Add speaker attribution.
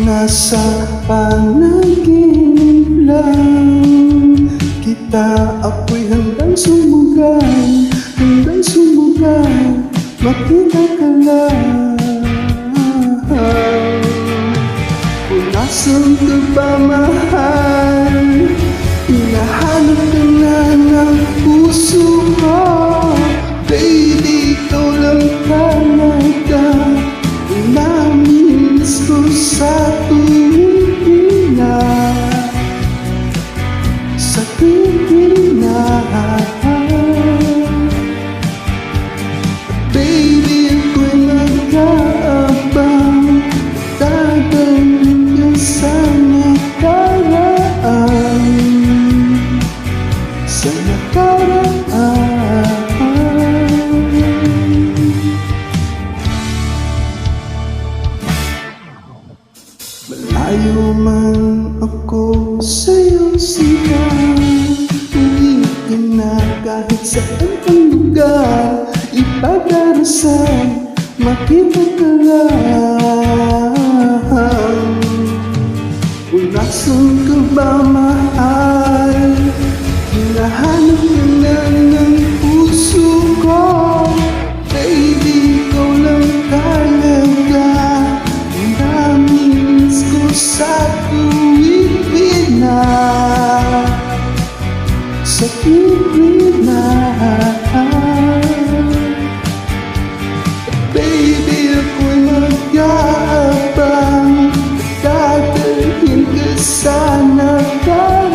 Speaker 1: nasa panaginip lang kita, ako'y handang sumugay, makita ka lang. Kung nasan ka ba, mahal, hinahanap ka na ng puso ko. Baby, ikaw lang talaga namiss ko sa tuwing na, sa tuwing na. Baby, ako'y nag-aabang, dadalhin ka sa nakaraan, sa nakaraan. Malayo man ako sa'yo, siya ulitin na kahit saan ang lugar, ipag-arasal, makita ka lang. Kung nasan ka ba, mahal, hinahanap ka na ng puso ko. Baby, ikaw lang talaga namiss ko sa tuwing na, sa tuwing na. Baby, ako'y mag-aabang, dadalhin ka sa nakaraan.